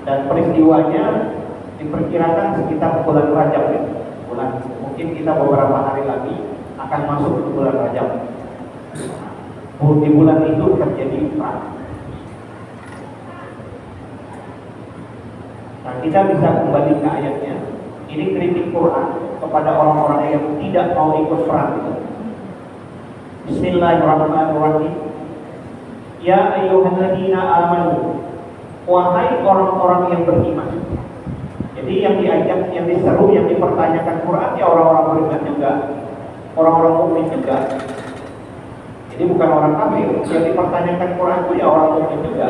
Dan peristiwanya diperkirakan sekitar bulan Rajab ya. Mungkin kita beberapa hari lagi akan masuk ke bulan Rajab. Di bulan itu terjadi perang. Nah, kita bisa kembali ke ayatnya. Ini kritik Quran kepada orang-orang yang tidak mau ikut perang itu. Bismillahirrahmanirrahim. Ya ayyuhalladzina amanu, wahai orang-orang yang beriman. Jadi yang diajak, yang diseru, yang dipertanyakan Quran ya orang-orang beriman juga, orang-orang mukmin juga. Jadi bukan orang kafir. Yang dipertanyakan Quran itu ya orang mukmin juga.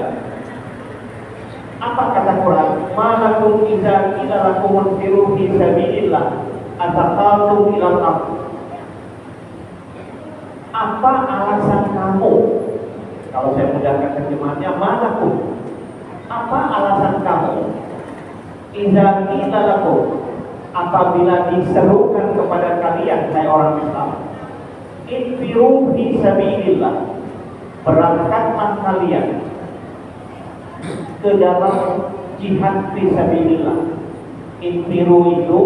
Apa kata Quran? Malakum idza qila lakum infiru fi sabilillah ataqaltum ilal ardh. Apa alasan kamu? Kalau saya mudahkan terjemahannya, malakum. Apa alasan kamu? Idza qila lakum, apabila diserukan kepada kalian hai orang Islam, infiru fi sabilillah, berangkatlah kalian ke dalam jihad fi sabilillah. Infiru itu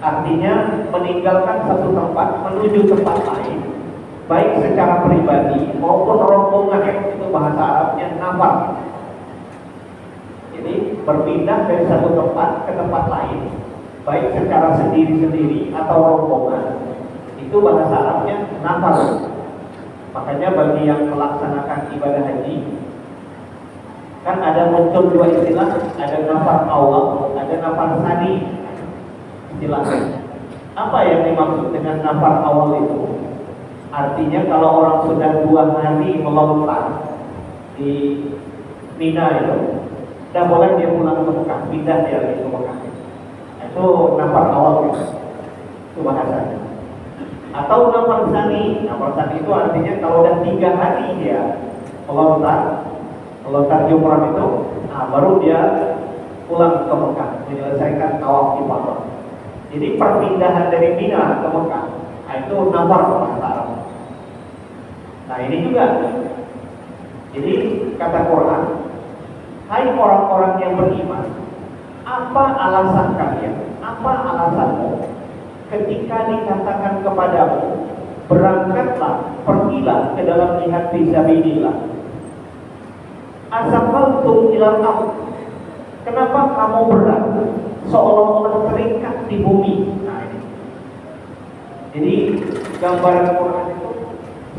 artinya meninggalkan satu tempat menuju tempat lain, baik secara pribadi maupun rombongan. Itu bahasa Arabnya nafar. Jadi berpindah dari satu tempat ke tempat lain, baik secara sendiri-sendiri atau rombongan. Itu bahasa Arabnya nafar. Makanya bagi yang melaksanakan ibadah haji, kan ada muncul dua istilah, ada nafar awal, ada nafar tsani. Istilahnya apa yang dimaksud dengan nafar awal itu? Artinya kalau orang sudah 2 hari melontar di Mina itu, tidak boleh dia pulang ke Mekah, pindah dia lagi ke Mekah. Itu nafar awal itu bahasanya. Atau nafar tsani. Nafar tsani itu artinya kalau udah 3 hari dia melontar jumrah itu, nah baru dia pulang ke Mekah menyelesaikan tawaf ifadah. Jadi perpindahan dari Mina ke Mekah, nah itu nafar bahasa Arab. Nah ini juga. Jadi kata Quran, hai orang-orang yang beriman, apa alasan kalian? Apa alasanmu ketika dikatakan kepadamu, berangkatlah, pergilah ke dalam jihad fisabilillah. Asaqaltum ilal ardh. Kenapa kamu berat? Seolah-olah terikat di bumi. Nah ini. Jadi gambaran Quran itu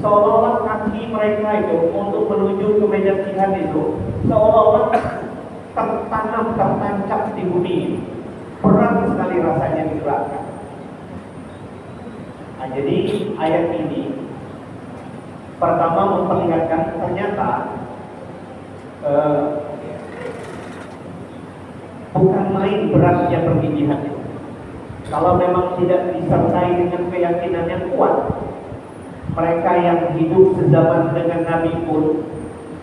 seolah-olah kaki mereka itu untuk menuju ke medan jihad itu seolah-olah tertanam, tertancap di bumi. Berat sekali rasanya digerakkan. Nah, jadi ayat ini pertama memperlihatkan ternyata bukan main beratnya pergi jihad. Kalau memang tidak disertai dengan keyakinan yang kuat, mereka yang hidup sezaman dengan Nabi pun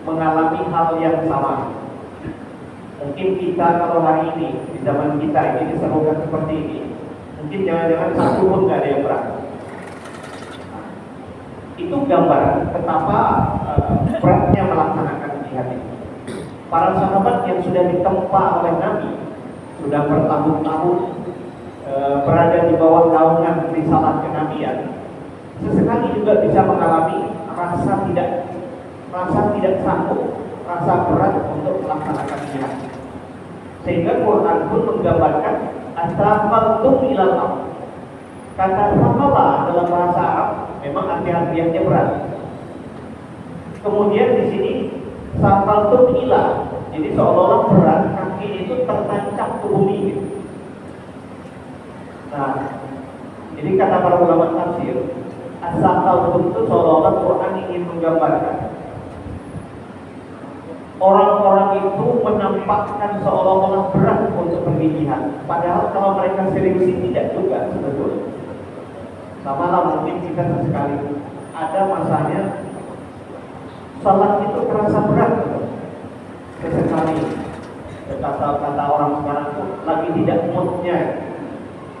mengalami hal yang sama. Mungkin kita kalau hari ini di zaman kita ini diserukan seperti ini, mungkin jangan-jangan satu pun nggak ada yang berani. Itu gambaran betapa beratnya melaksanakan jihad ini. Para sahabat yang sudah ditempa oleh Nabi, sudah bertahun-tahun berada di bawah naungan risalah kenabian, sesekali juga bisa mengalami rasa tidak sanggup, rasa berat untuk melaksanakan jihad. Sehingga Quran pun menggambarkan asaqaltum ilal ardh. Kata saqala dalam bahasa Arab memang arti-artiannya berat. Kemudian di sini saqaltum ila, jadi seolah-olah berat kaki itu tertancap ke bumi gitu. Nah, jadi kata para ulama tafsir, asaqaltum itu seolah-olah Quran ingin menggambarkan orang-orang itu menampakkan seolah-olah berat untuk pergi jihad. Padahal kalau mereka serius tidak juga sebetulnya. Sama lah mungkin kita sesekali ada masanya salat itu terasa berat. Sesekali kata orang sekarang itu lagi tidak moodnya.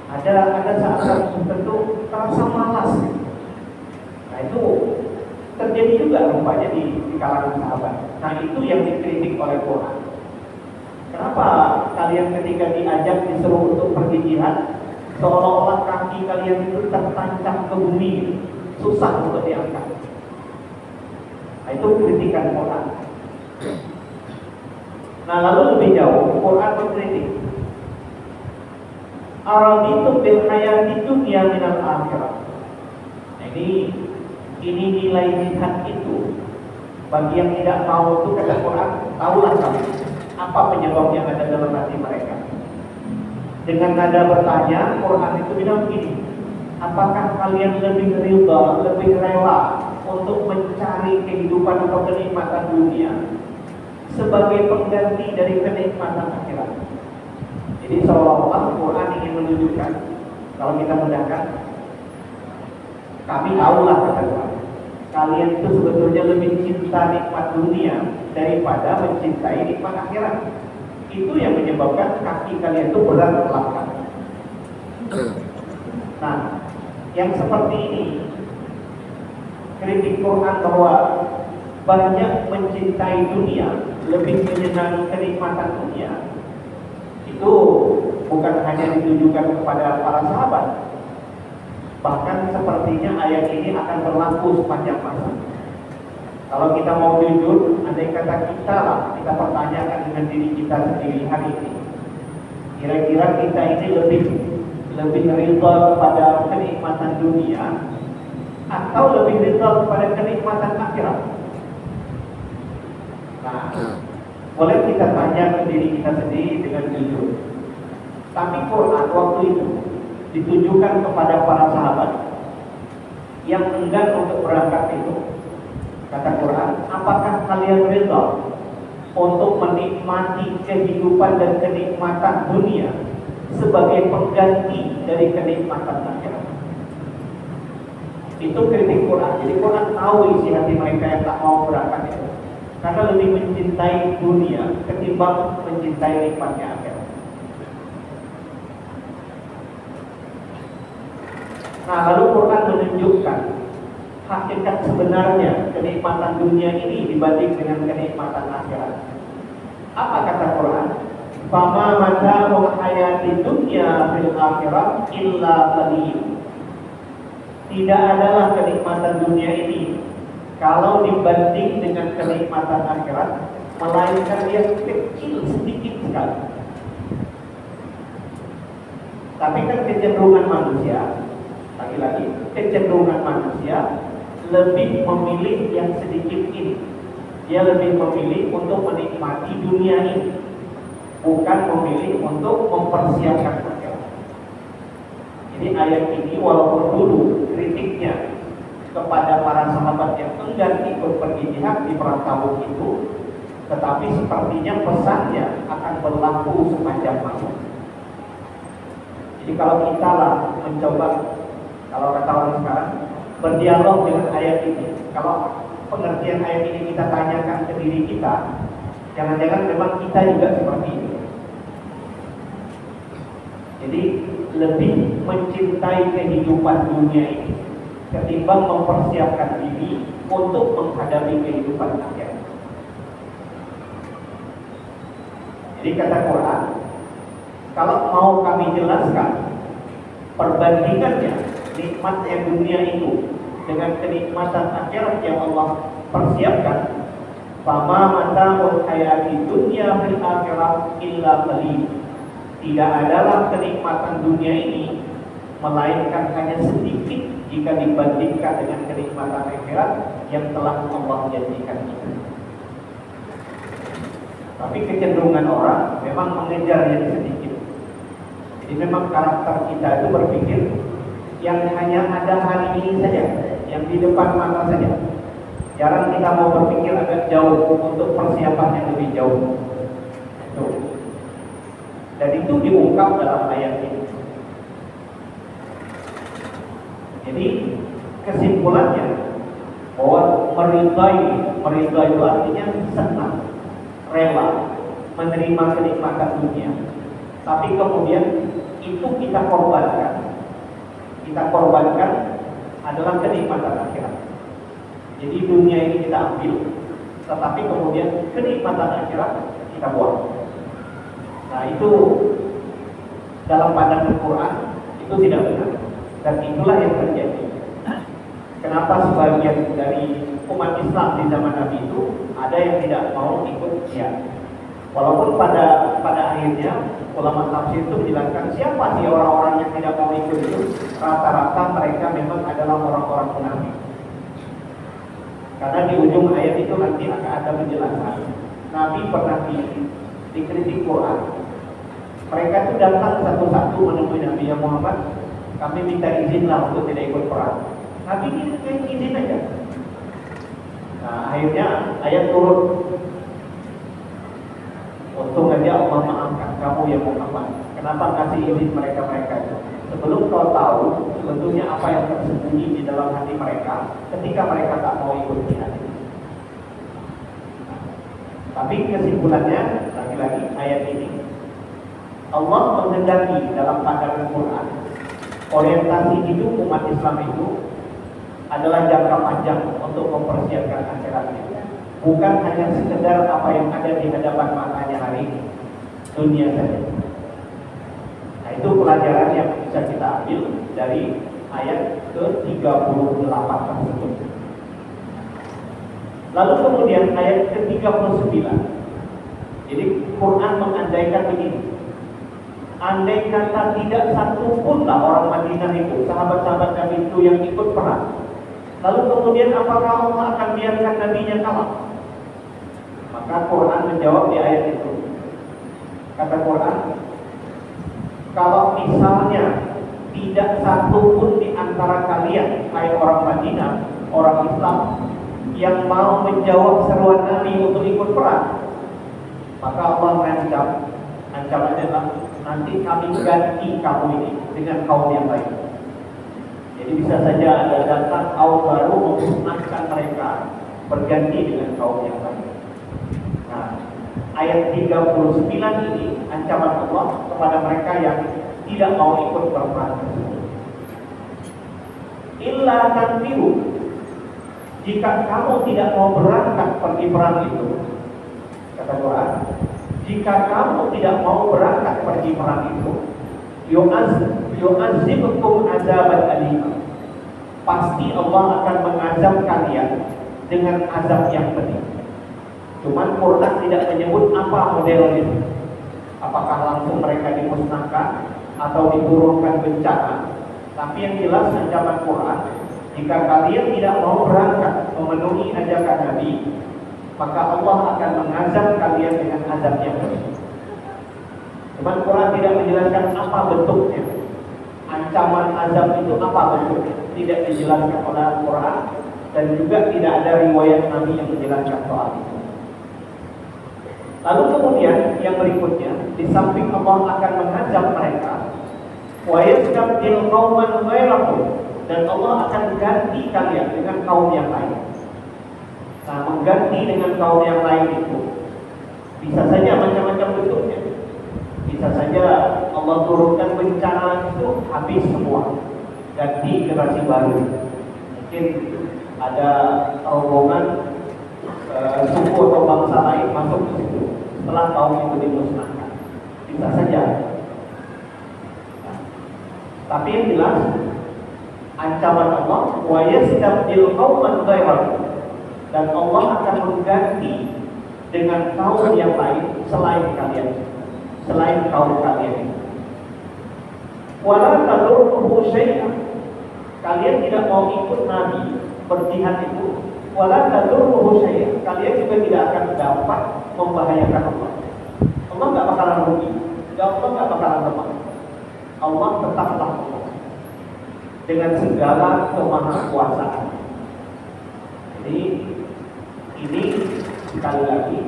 Ada saat tertentu terasa malas. Nah itu terjadi juga rupanya di kalangan sahabat. Nah itu yang dikritik oleh Quran. Kenapa kalian ketika diajak disuruh untuk pergi jihad, seolah-olah kaki kalian itu tertancap ke bumi, susah untuk diangkat? Nah, itu kritikan Quran. Nah, lalu lebih jauh, Quran mengkritik. Araditum bil hayati dunya minal akhirah. Nah, ini nilai jihad itu. Bagi yang tidak mau itu, kata Quran, tahulah kamu apa penyebab yang ada dalam hati mereka. Dengan nada bertanya, Quran itu bilang begini, apakah kalian lebih ridha, lebih rela untuk mencari kehidupan atau kenikmatan dunia sebagai pengganti dari kenikmatan akhirat? Jadi seolah-olah Quran ingin menunjukkan, kalau kita mudahkan, kami tahulah, kata Quran, kalian itu sebetulnya lebih cinta nikmat dunia daripada mencintai nikmat akhirat. Itu yang menyebabkan kaki kalian itu berat melangkah. Nah, yang seperti ini, kritik Quran bahwa banyak mencintai dunia, lebih menyenangi kenikmatan dunia, itu bukan hanya ditujukan kepada para sahabat. Bahkan sepertinya ayat ini akan berlaku sepanjang masa. Kalau kita mau jujur, andai kata kita lah, kita pertanyakan dengan diri kita sendiri hari ini, kira-kira kita ini lebih ridha kepada kenikmatan dunia atau lebih ridha kepada kenikmatan akhirat? Nah, boleh kita tanya ke diri kita sendiri dengan jujur. Tapi Quran waktu itu ditujukan kepada para sahabat yang enggan untuk berangkat itu. Kata Quran, apakah kalian rela untuk menikmati kehidupan dan kenikmatan dunia sebagai pengganti dari kenikmatan akhirat? Itu kritik Quran. Jadi Quran tahu isi hati mereka yang tak mau berangkat itu, karena lebih mencintai dunia ketimbang mencintai nikmatnya akhirat. Nah, lalu Quran menunjukkan hakikat sebenarnya kenikmatan dunia ini dibanding dengan kenikmatan akhirat. Apa kata Quran? Fama mata'ul hayati dunya fil akhirat illa qalil. Tidak adalah kenikmatan dunia ini kalau dibanding dengan kenikmatan akhirat, melainkan yang kecil, sedikit sekali. Tapi kan kecenderungan manusia, lagi-lagi kecenderungan manusia lebih memilih yang sedikit ini. Dia lebih memilih untuk menikmati dunia ini, bukan memilih untuk mempersiapkan akhirat. Jadi ayat ini walaupun dulu kritiknya kepada para sahabat yang enggan ikut pergi jihad di perang Tabuk itu, tetapi sepertinya pesannya akan berlaku sepanjang masa. Jadi kalau kita lah mencoba, kalau kata orang sekarang, berdialog dengan ayat ini, kalau pengertian ayat ini kita tanyakan ke diri kita, jangan-jangan memang kita juga seperti itu. Jadi lebih mencintai kehidupan dunia ini ketimbang mempersiapkan diri untuk menghadapi kehidupan akhirat. Jadi kata Quran, kalau mau kami jelaskan perbandingannya nikmatnya dunia itu dengan kenikmatan akhirat yang Allah persiapkan, fama mata'ul hayati dunya fil akhirah illa qalil. Tidak adalah kenikmatan dunia ini melainkan hanya sedikit jika dibandingkan dengan kenikmatan akhirat yang telah Allah janjikan kita. Tapi kecenderungan orang memang mengejar yang sedikit. Jadi memang karakter kita itu berpikir yang hanya ada hari ini saja, yang di depan mata saja. Jarang kita mau berpikir agak jauh untuk persiapan yang lebih jauh. Dan itu diungkap dalam ayat ini. Jadi kesimpulannya bahwa meridai itu artinya senang, rela menerima kenikmatan dunia. Tapi kemudian itu kita korbankan. Kita korbankan adalah kenikmatan akhirat. Jadi dunia ini kita ambil, tetapi kemudian kenikmatan akhirat kita buang. Nah itu dalam pandangan Quran itu tidak benar, dan itulah yang terjadi. Kenapa sebagian dari umat Islam di zaman Nabi itu ada yang tidak mau ikut jihad? Walaupun pada akhirnya ulama tafsir itu menjelaskan siapa sih orang-orang yang tidak mau ikut itu, rata-rata mereka memang adalah orang-orang munafik. Karena di ujung ayat itu nanti akan ada penjelasan. Nabi pernah dikritik Quran. Mereka itu datang satu-satu menemui Nabi Muhammad, kami minta izinlah untuk tidak ikut perang. Nabi ini izin aja. Nah akhirnya ayat turun. Untung aja Allah maafkan kamu yang Muhammad. Kenapa kasih izin mereka-mereka itu? Sebelum kau tahu sebetulnya apa yang tersembunyi di dalam hati mereka ketika mereka tak mau ikut jihad. Tapi kesimpulannya lagi-lagi ayat ini Allah menghendaki dalam pandangan Quran orientasi hidup umat Islam itu adalah jangka panjang untuk mempersiapkan akhiratnya. Bukan hanya sekedar apa yang ada di hadapan matanya hari ini, dunia saja. Nah itu pelajaran yang bisa kita ambil dari ayat ke-38 tersebut. Lalu kemudian ayat ke-39. Jadi Quran mengandaikan begini. Andai kata tidak satu pun lah orang Madinah itu, sahabat-sahabat Nabi itu yang ikut perang, lalu kemudian apakah Allah akan biarkan Nabi-Nya kalah? Maka Quran menjawab di ayat itu. Kata Quran, kalau misalnya tidak satu pun di antara kalian, hai orang Madinah, orang Islam, yang mau menjawab seruan Nabi untuk ikut perang, maka Allah mengancam, ancamannya adalah nanti kami ganti kamu ini dengan kaum yang lain. Jadi bisa saja ada datang kaum baru memusnahkan mereka, berganti dengan kaum yang lain. Nah, ayat 39 ini ancaman Allah kepada mereka yang tidak mau ikut berperang. Illa tanfiru, jika kamu tidak mau berangkat pergi perang itu, kata Quran, jika kamu tidak mau berangkat pergi perang itu, yu'azzibukum azaban alim, pasti Allah akan mengazab kalian dengan azab yang pedih. Cuman Quran tidak menyebut apa modelnya. Apakah langsung mereka dimusnahkan atau diturunkan bencana. Tapi yang jelas ancaman Quran, jika kalian tidak mau berangkat memenuhi ajakan Nabi, maka Allah akan mengazab kalian dengan azab yang pedih. Cuman Quran tidak menjelaskan apa bentuknya. Ancaman azab itu apa bentuknya, tidak dijelaskan oleh Al-Quran, dan juga tidak ada riwayat Nabi yang menjelaskan soal itu. Lalu kemudian yang berikutnya, di samping Allah akan mengazab mereka, wa yastabdil qauman ghairakum, dan Allah akan ganti kalian dengan kaum yang lain. Nah, mengganti dengan kaum yang lain itu bisa saja macam-macam bentuknya. Bisa saja Allah turunkan bencana itu habis semua, ganti generasi baru. Mungkin ada rombongan suku atau bangsa lain masuk ke situ setelah kaum itu dimusnahkan. Bisa saja. Nah, tapi yang jelas ancaman Allah, wa yastabdil qauman ghairakum, dan Allah akan mengganti dengan kaum yang lain selain kalian, selain kaum kalian. Wala tadurruhu syai'an, kalian tidak mau ikut Nabi berjihad itu, wala tadurruhu syai'an, kalian juga tidak akan dapat membahayakan Allah. Allah nggak bakalan rugi, Allah nggak bakalan lemah. Allah tetaplah Allah dengan segala kemahakuasaan. Jadi ini sekali lagi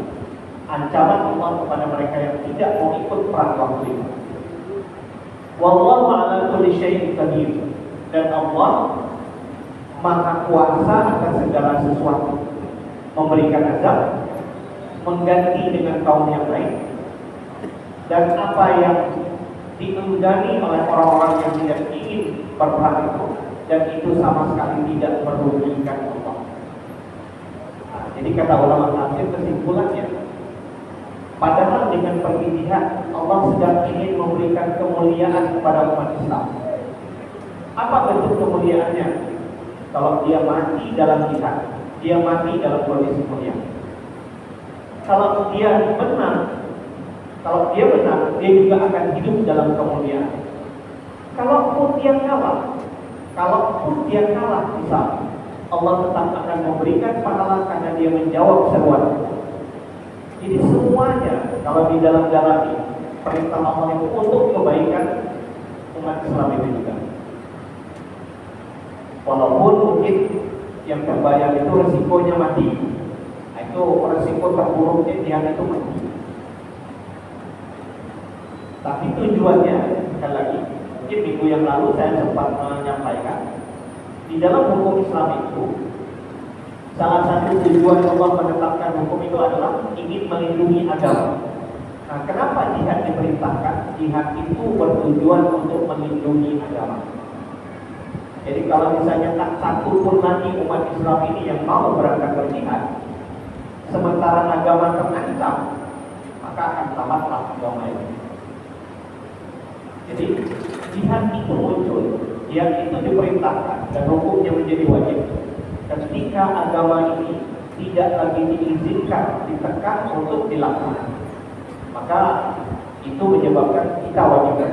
ancaman Allah kepada mereka yang tidak mau ikut perang waktu itu. Wallahu ala kulli syai'in qadir, dan Allah Maha Kuasa atas segala sesuatu, memberikan azab, mengganti dengan kaum yang lain, dan apa yang dienggani oleh orang-orang yang tidak ingin berperang itu, dan itu sama sekali tidak merugikan Allah. Nah, jadi kata ulama tafsir, kesimpulannya Padahal dengan pergi jihad Allah sedang ingin memberikan kemuliaan kepada umat Islam. Apa bentuk kemuliaannya? Kalau dia mati dalam jihad, dia mati dalam kondisi mulia. Kalau dia menang, dia juga akan hidup dalam kemuliaan. Kalaupun dia kalah, misal Allah tetap akan memberikan pahala karena dia menjawab seruan. Jadi semuanya kalau di dalam jalani perintah Allah itu untuk kebaikan umat Islam itu juga. Walaupun mungkin yang terbayang itu resikonya mati, itu resiko terburuknya dia itu mati. Tapi tujuannya, sekali lagi, mungkin minggu yang lalu saya sempat menyampaikan, di dalam hukum Islam itu salah satu tujuan Allah menetapkan hukum itu adalah ingin melindungi agama. Nah, kenapa jihad diperintahkan? Jihad itu bertujuan untuk melindungi agama. Jadi kalau misalnya tak satu pun lagi umat Islam ini yang mau berangkat berjihad, sementara agama terancam, maka akan tamatlah agama ini. Jadi jihad itu muncul, jihad itu diperintahkan dan hukumnya menjadi wajib ketika agama ini tidak lagi diizinkan, ditekan untuk dilakukan. Maka itu menyebabkan kita wajibkan.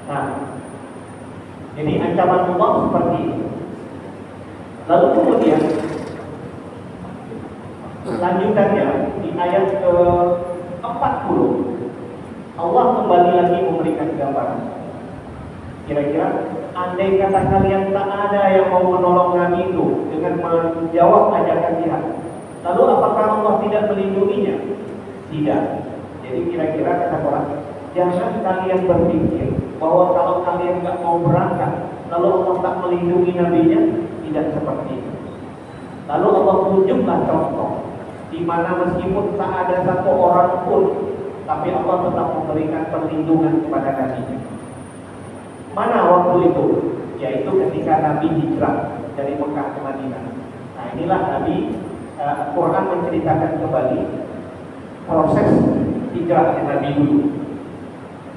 Nah, jadi ancaman Allah seperti ini. Lalu kemudian lanjutannya di ayat ke-40 Allah kembali lagi memberikan gambaran. Kira-kira andai kata kalian tak ada yang mau menolong Nabi itu dengan menjawab ajakan jihad, lalu apakah Allah tidak melindunginya? Tidak. Jadi kira-kira kata Quran, jangan kalian berpikir bahwa kalau kalian nggak mau berangkat, lalu Allah tak melindungi nabinya. Tidak seperti itu. Lalu Allah tunjuklah contoh di mana meskipun tak ada satu orang pun, tapi Allah tetap memberikan perlindungan kepada nabinya. Mana waktu itu? Yaitu ketika Nabi hijrah dari Mekah ke Madinah. Nah, inilah Nabi Quran menceritakan kembali proses hijrahnya Nabi dulu.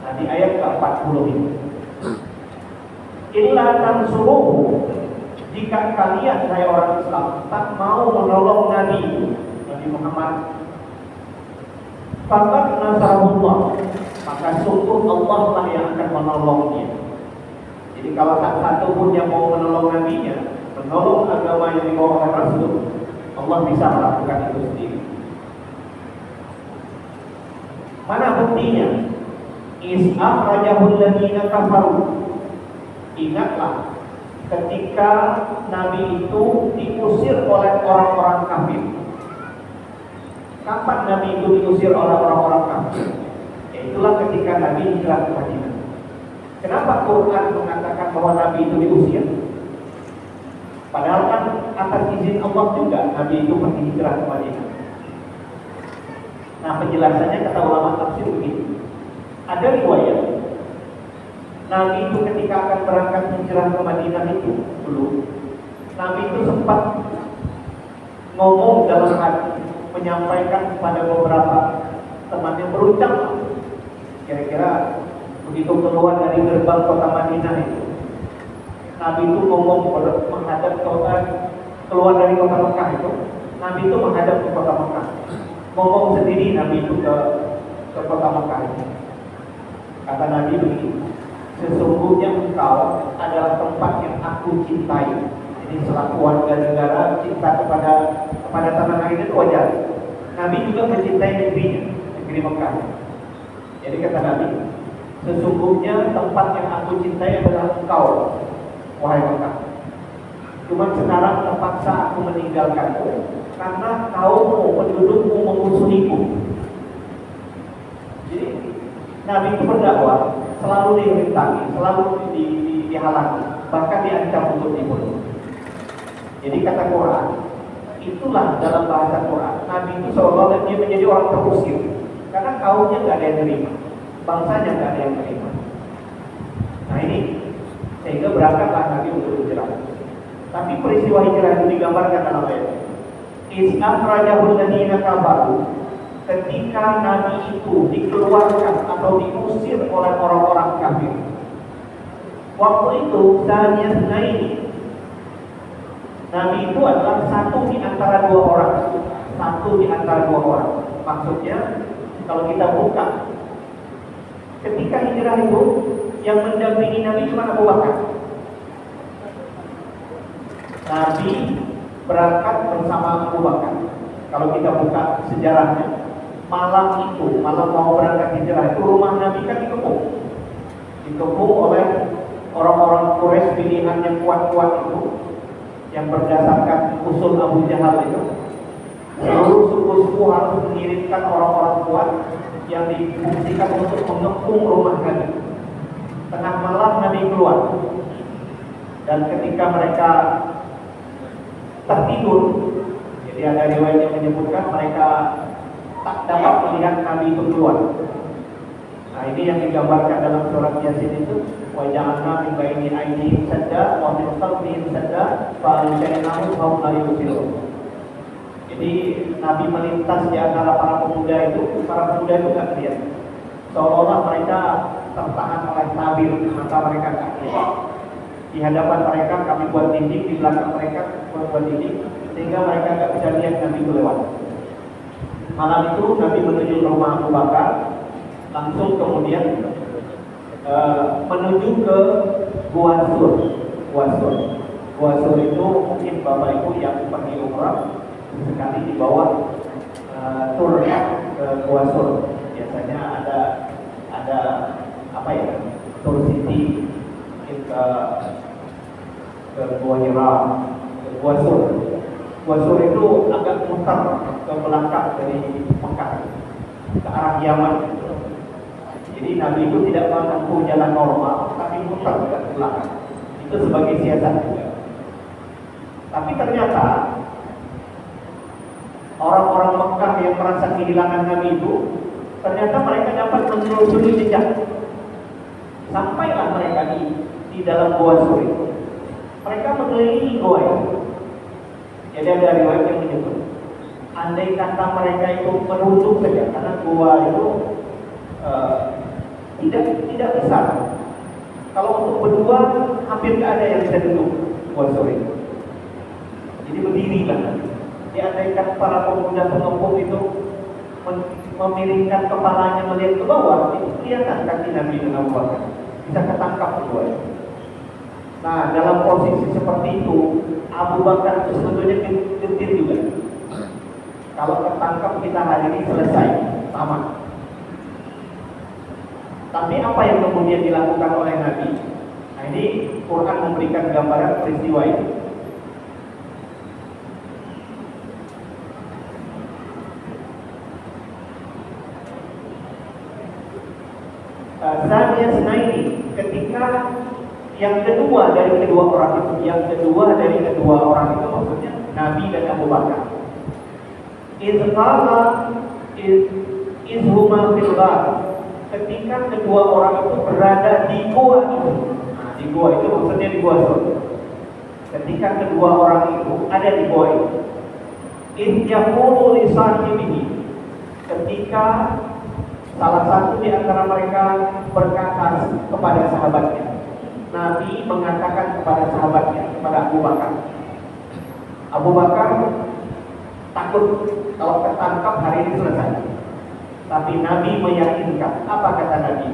Nah, di ayat ke-40 ini. Illa tansuruhu, jika kalian hai orang Islam tak mau menolong Nabi Muhammad, faqad nasarullah, maka sungguh Allah lah yang akan menolongnya. Jadi kalau tak satu pun yang mau menolong nabinya, menolong agama yang dibawa oleh Rasul, Allah bisa melakukan itu sendiri. Mana buktinya? Is'akhrajahul ladzina kafaru. Ingatlah ketika Nabi itu diusir oleh orang-orang kafir. Kapan Nabi itu diusir oleh orang-orang kafir? Yaitulah ketika Nabi hijrah ke Madinah. Kenapa Quran mengatakan bahwa Nabi itu diusir? Padahal kan atas izin Allah juga Nabi itu pergi hijrah ke Madinah. Nah, penjelasannya kata ulama tafsir begini. Ada riwayat Nabi itu ketika akan berangkat hijrah ke Madinah itu dulu, Nabi itu sempat ngomong dalam hati, menyampaikan kepada beberapa teman yang beruncang. Kira-kira begitu keluar dari gerbang kota Madinah itu, Nabi itu ngomong menghadap keluar dari kota Mekah itu, Nabi itu menghadap ke kota Mekah, ngomong sendiri Nabi itu ke kota Mekah itu. Kata Nabi begini, sesungguhnya engkau adalah tempat yang aku cintai. Jadi selaku warga negara cinta kepada tanah air itu wajar. Nabi juga mencintai negerinya, negeri Mekah. Jadi kata Nabi, sesungguhnya tempat yang aku cintai adalah engkau, wahai Mekah. Cuma sekarang terpaksa aku meninggalkanmu karena kaummu, pendudukmu memusuhiku. Jadi Nabi itu berdakwah selalu dirintangi, selalu dihalangi, bahkan diancam untuk dibunuh. Jadi kata Quran, itulah dalam bahasa Quran, Nabi itu seolah-olah dia menjadi orang terusir karena kaumnya nggak ada yang terima, bangsanya nggak ada yang terima. Nah ini sehingga berangkatlah Nabi untuk hijrah. Tapi peristiwa hijrah itu digambarkan dalam ayat. Is akhrajahul ladzina kafaru, ketika Nabi itu dikeluarkan atau diusir oleh orang-orang kafir. Waktu itu ini Nabi itu adalah satu di antara dua orang. Satu di antara dua orang. Maksudnya kalau kita buka, ketika hijrah itu yang mendampingi Nabi cuma Abu Bakar. Nabi berangkat bersama Abu Bakar. Kalau kita buka sejarahnya, malam mau berangkat hijrah itu rumah Nabi kan dikepung oleh orang-orang Quraisy pilihan yang kuat-kuat itu, yang berdasarkan usul Abu Jahal itu. Seluruh suku-suku harus mengirimkan orang-orang kuat yang difungsikan untuk mengepung rumah Nabi. Tengah malam Nabi keluar, dan ketika mereka tertidur, jadi ada riwayat yang menyebutkan mereka tak dapat melihat Nabi itu keluar. Nah, ini yang digambarkan dalam surat Yasin itu, wa ja'alna min baini aydihim sadda wa min khalfihim sadda fa ansha'nahum fa hum la yubsirun. Jadi Nabi melintas di antara para pemuda itu nggak lihat. Seolah-olah mereka tertahan oleh tabir, maka mereka nggak lihat. Di hadapan mereka kami buat dinding, di belakang mereka buat dinding, sehingga mereka nggak bisa lihat Nabi itu lewat. Malam itu Nabi menuju rumah Abu Bakar, langsung kemudian menuju ke Gua Sur. Gua Sur itu mungkin Bapak Ibu yang pergi umrah sekali di bawah tur ke Gua Sur. Biasanya ada apa ya, tur city ke Gua Hira, ke Gua Sur. Gua Sur itu agak muter ke belakang dari Mekah ke arah Yaman. Jadi Nabi itu tidak menempuh jalan normal, tapi muter ke belakang. Itu sebagai siasat juga. Tapi ternyata orang-orang Mekah yang merasa kehilangan Nabi itu, ternyata mereka dapat menelusuri jejak. Sampailah mereka di dalam Gua Sur itu. Mereka mengelilingi gua itu. Jadi ada riwayat yang menyebut, andai kata mereka itu merunduk saja, karena gua itu tidak besar. Kalau untuk berdua hampir tidak ada yang bisa duduk Gua Sur itu. Jadi berdiri lah. Diandaikan para pemuda pengepung itu memiringkan kepalanya melihat ke bawah, itu kelihatan kaki Nabi dengan Abu Bakar. Bisa ketangkap berdua. Nah, dalam posisi seperti itu, Abu Bakar itu sebetulnya gentir juga. Kalau ketangkap kita hari ini selesai, sama. Tapi apa yang kemudian dilakukan oleh Nabi? Nah, ini Quran memberikan gambaran peristiwa itu. Ini ketika yang kedua dari kedua orang itu maksudnya Nabi dan Abu Bakar. Izhuma fillah, ketika kedua orang itu berada di gua itu. Nah, di gua itu maksudnya di Gua Sur. Ketika kedua orang itu ada di gua itu. Yaqulu li sahibihi, ketika salah satu di antara mereka berkata kepada sahabatnya. Nabi mengatakan kepada sahabatnya, kepada Abu Bakar. Abu Bakar takut kalau ketangkap hari ini selesai. Tapi Nabi meyakinkan. Apa kata Nabi?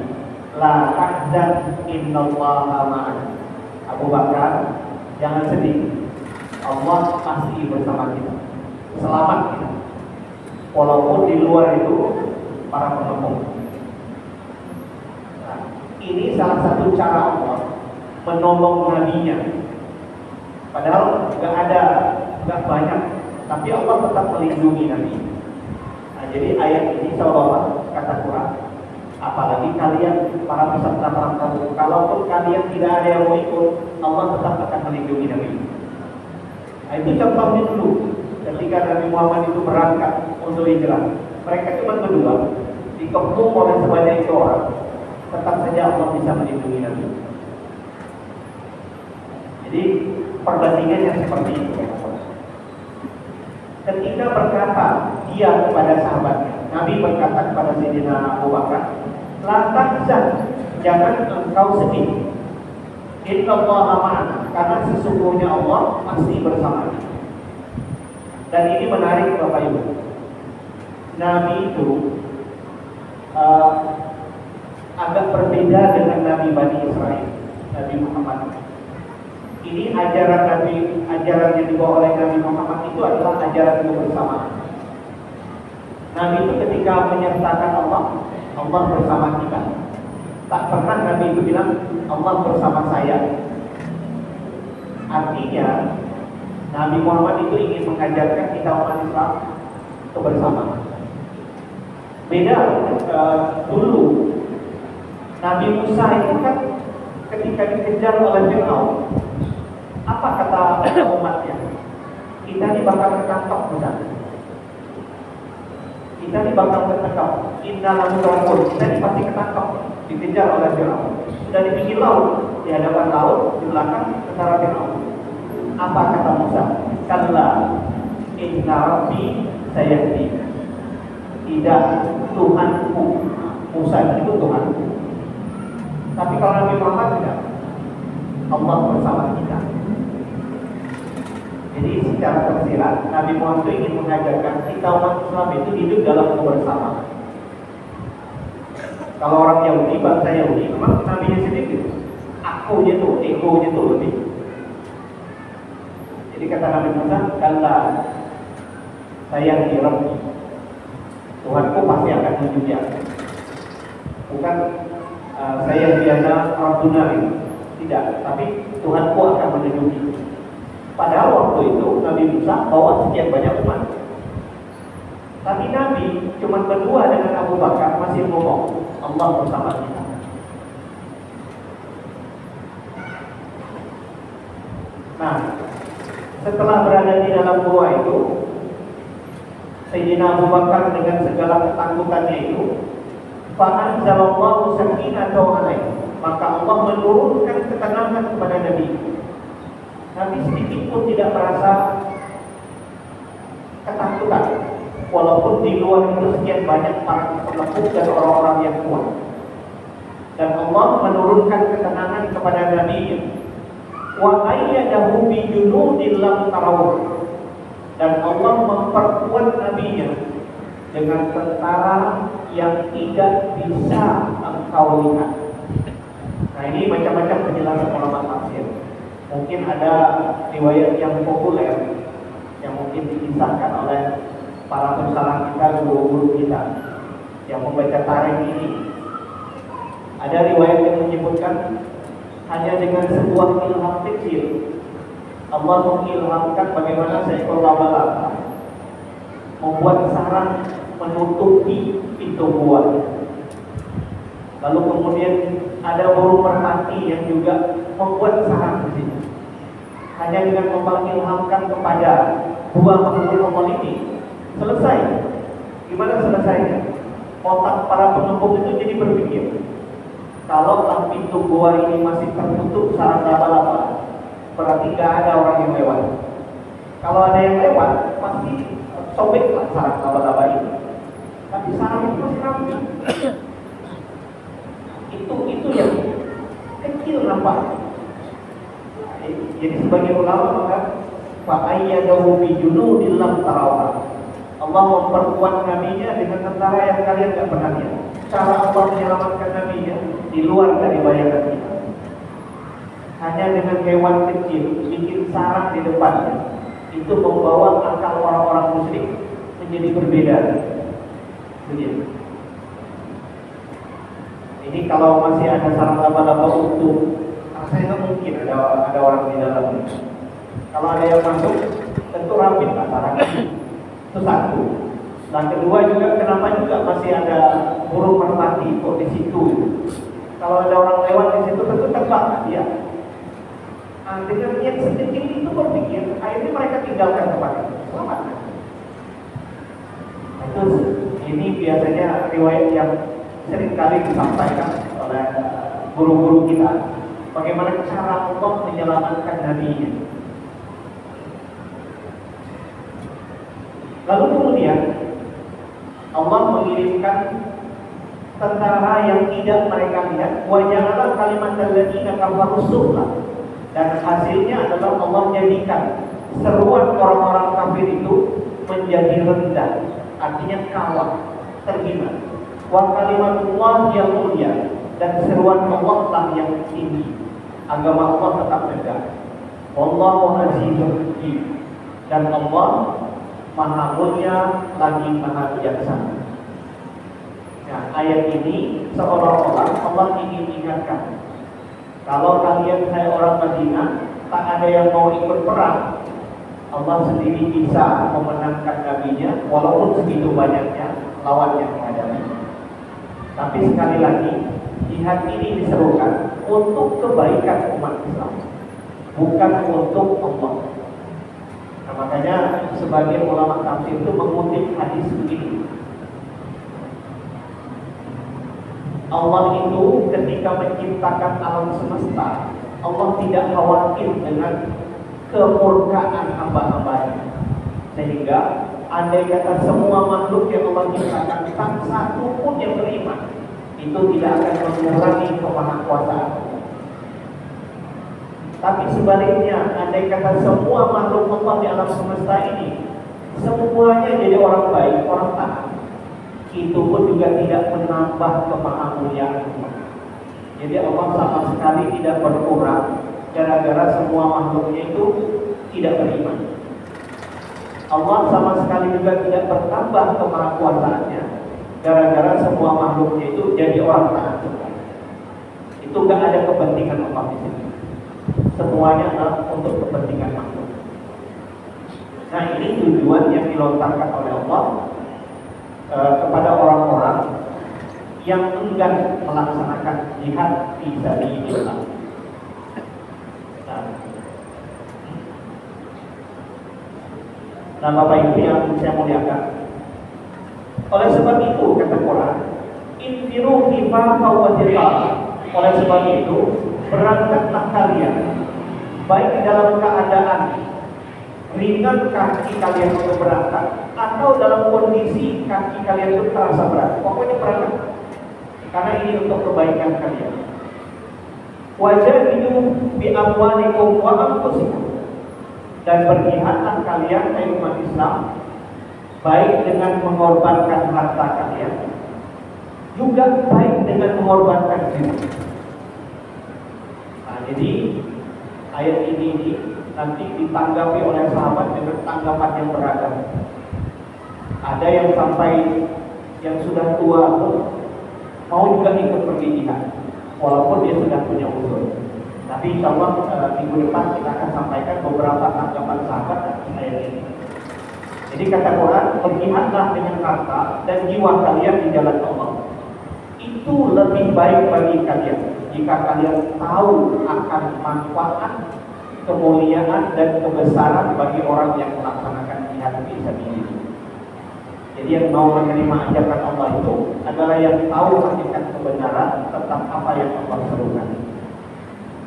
La tahzan innallaha ma'ana. Abu Bakar, jangan sedih. Allah pasti bersama kita. Selamat kita. Walaupun di luar itu para pengepung. Nah, ini salah satu cara Allah menolong nabinya. Padahal nggak banyak, tapi Allah tetap melindungi Nabi. Nah, jadi ayat ini seolah-olah kata Quran, apalagi kalian para peserta perang Tabuk, kalaupun kalian tidak ada yang mau ikut, Allah tetap akan melindungi Nabi. Nah, itu contohnya dulu, ketika Nabi Muhammad itu berangkat untuk hijrah, mereka cuma berdua, dikepung oleh sebanyak itu orang, tetap saja Allah bisa melindungi Nabi. Jadi perbandingannya seperti itu. ketika berkata dia kepada sahabatnya, Nabi berkata kepada Sayyidina Abu Bakar, la tahzan, jangan engkau sedih. Innallaha ma'ana, karena sesungguhnya Allah pasti bersama kita. Dan ini menarik Bapak Ibu. Nabi itu agak berbeda dengan Nabi Bani Israel, Nabi Muhammad. Ini ajaran yang dibawa oleh Nabi Muhammad itu adalah ajaran kebersamaan. Nabi itu ketika menyertakan Allah bersama kita. Tak pernah Nabi itu bilang Allah bersama saya. Artinya Nabi Muhammad itu ingin mengajarkan kita umat Islam kebersamaan. Beda dulu Nabi Musa itu kan ketika dikejar oleh Firaun, apa kata umatnya? Kita ini bakal ketangkap, Musa. Kita ini bakal ketangkap. Inna lamudrakun, kita ini pasti ketangkap, dikejar oleh Firaun. Sudah di pinggir laut, di hadapan laut, di belakang tentara Firaun. Apa kata Musa? Kalla inna rabbi sayahdi. Tidak, Tuhanku. Musa itu Tuhanku. Tapi kalau Nabi Muhammad tidak, Allah bersama kita. Jadi secara tersirat Nabi Muhammad itu ingin mengajarkan kita umat Islam itu hidup dalam kebersamaan. Kalau orang Yahudi, bangsa Yahudi, memang Nabi sendiri akunya tuh, egonya tuh lebih. Jadi kata Nabi Musa, kalla saya direm, Tuhanku pasti akan menunjuk. Bukan saya biasa orang tunai, tidak, tapi Tuhanku akan menunjuki. Padahal waktu itu Nabi Musa bawa sekian banyak umat. Tapi Nabi cuma berdua dengan Abu Bakar masih ngomong Allah bersama kita. Nah, setelah berada di dalam gua itu, Sayyidina Abu Bakar dengan segala ketakutannya itu, fa'anzalallahu sakinatahu alaihi, maka Allah menurunkan ketenangan kepada Nabi. Nabi sedikit pun tidak merasa ketakutan, walaupun di luar itu sekian banyak para penakut dan orang-orang yang kuat. Dan Allah menurunkan ketenangan kepada Nabi. Wa ayyadahu bi junudin lam tarawun, dan Allah memperkuat nabinya dengan tentara yang tidak bisa engkau lihat. Nah, ini macam-macam penjelasan ulama tafsir. Mungkin ada riwayat yang populer yang mungkin dikisahkan oleh para pensyarah kita, guru-guru kita yang membaca tarikh ini. Ada riwayat yang menyebutkan hanya dengan sebuah ilham kecil Allah mengilhamkan bagaimana seekor laba-laba membuat sarang menutupi pintu gua. Lalu kemudian ada burung merpati yang juga membuat sarang di sini. Hanya dengan mengilhamkan kepada dua makhluk Allah ini, selesai. Gimana selesainya? Otak para pengembung itu jadi berpikir, kalau pintu gua ini masih tertutup sarang laba-laba, berarti gak ada orang yang lewat. Kalau ada yang lewat, pasti sobeklah sarang laba-laba ini. Tapi sarang itu masih rapi. Itu yang kecil nampak. Jadi sebagai ulama maka fa'ayyadahu bi junudin lam tarawha. Allah memperkuat nabinya dengan tentara yang kalian tidak pernah lihat. Cara Allah menyelamatkan nabinya di luar dari bayangan kita. Hanya dengan hewan kecil bikin sarang di depannya, itu membawa akal orang-orang musyrik menjadi berbeda. Begitu. Ini kalau masih ada sarang laba-laba utuh, rasanya nggak mungkin ada orang di dalamnya. Kalau ada yang masuk, tentu rapid lah sarangnya. Itu satu. Nah, kedua juga kenapa juga masih ada burung merpati kok di situ? Kalau ada orang lewat di situ tentu terbang dia. Nah, dengan niat sedikit itu berpikir, akhirnya mereka tinggalkan tempat itu. Selamat. Itu ini biasanya riwayat yang sering kali disampaikan oleh guru-guru kita. Bagaimana cara Allah menyelamatkan nabinya. Lalu kemudian Allah mengirimkan tentara yang tidak mereka lihat, wa ja'ala kalimatal ladzina kafaru sufla. Dan hasilnya adalah Allah menjadikan seruan orang-orang kafir itu menjadi rendah, artinya kalah, terhina. Wa kalimatullah yang mulia, dan seruan Allah lah yang tinggi. Agama Allah tetap tegak. Wallahu azizun hakim. Dan Allah Maha Mulia lagi Maha Bijaksana. Nah, ayat ini seolah-olah Allah ingin ingatkan, kalau kalian hai orang Madinah tak ada yang mau ikut perang, Allah sendiri bisa memenangkan nabinya walaupun segitu banyaknya lawan yang menghadapi. Tapi sekali lagi, jihad ini diserukan untuk kebaikan umat Islam, bukan untuk Allah. Nah, makanya sebagian ulama tafsir itu mengutip hadis begini. Allah itu ketika menciptakan alam semesta, Allah tidak khawatir dengan kemurkaan hamba-hambanya. Sehingga andai kata semua makhluk yang Allah ciptakan tak satu pun yang beriman, itu tidak akan mengurangi kemahakuasaan. Tapi sebaliknya, andai kata semua makhluk Allah di alam semesta ini semuanya jadi orang baik, orang taat, itu pun juga tidak menambah kemahamuliaan Allah. Jadi Allah sama sekali tidak berkurang gara-gara semua makhluknya itu tidak beriman. Allah sama sekali juga tidak bertambah kemahakuasaannya gara-gara semua makhluknya itu jadi orang taat. Itu gak ada kepentingan Allah di sini. Semuanya adalah untuk kepentingan makhluk. Nah, ini tujuan yang dilontarkan oleh Allah kepada orang-orang yang enggan melaksanakan jihad fi sabilillah. Nah, Bapak Ibu yang saya muliakan, oleh sebab itu kata Quran, infiru khifafan wa thiqala. Oleh sebab itu berangkatlah kalian, baik dalam keadaan ringan kaki kalian untuk berangkat, atau dalam kondisi kaki kalian itu terasa berat. Pokoknya berangkat, karena ini untuk kebaikan kalian. Wajahidu bi amwalikum wa anfusikum. Dan berjihadlah kalian hai umat Islam, baik dengan mengorbankan harta kalian, juga baik dengan mengorbankan diri. Nah, jadi ayat ini nanti ditanggapi oleh sahabat dengan tanggapan yang beragam. Ada yang sampai yang sudah tua pun mau juga ikut pergi jihad, walaupun dia sudah punya usul. Tapi insya Allah minggu depan kita akan sampaikan beberapa tanggapan sahabat atas ayat ini. Jadi kata Quran, berjihadlah dengan harta dan jiwa kalian di jalan Allah. Itu lebih baik bagi kalian jika kalian tahu akan manfaat, kemuliaan dan kebesaran bagi orang yang melaksanakan jihad fi sabilillah. Jadi yang mau menerima ajakan Allah itu adalah yang tahu hakikat kebenaran tentang apa yang Allah serukan.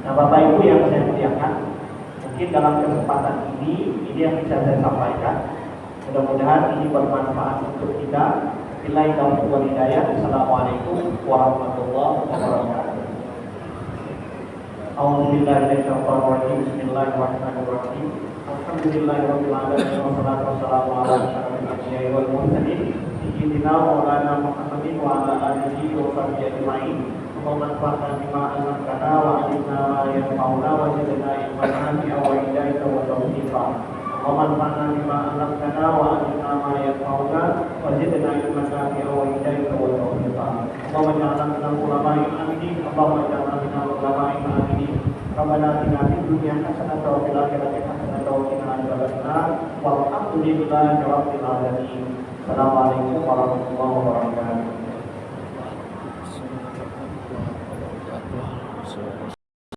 Nah, Bapak Ibu yang saya muliakan, mungkin dalam kesempatan ini yang bisa saya sampaikan. Mudah-mudahan ini bermanfaat untuk kita. Billahi taufiq wal hidayah. Assalamualaikum warahmatullahi wabarakatuh. A'udzubillahi minasyaitonir rajim. Bismillahirrahmanirrahim. Alhamdulillahirabbil alamin wassalatu wassalamu ala asyrofil anbiya'i wal mursalin sayyidina Maulana Muhammadin wa ala alihi wa sahbihi ajma'in. Allahumma anfa'na bima 'allamtana wa 'allimna ma yanfa'una wa zidna ilman nafi'an wa hidayatan wa tawfiqan. Allahumma anfa'na bima 'allamtana wa 'allimna ma yanfa'una wa zidna ilman nafi'an wa hidayatan wa tawfiqan. Allahumma ij'alna minal ulama'il 'amilin. Allahumma ij'alna minal ulama'il 'amilin. Rabbana atina fid dunya hasanatan wa fil akhirati hasanatan wa qina adzabannar. Walhamdulillahi rabbil alamin. Assalamualaikum warahmatullahi wabarakatuh.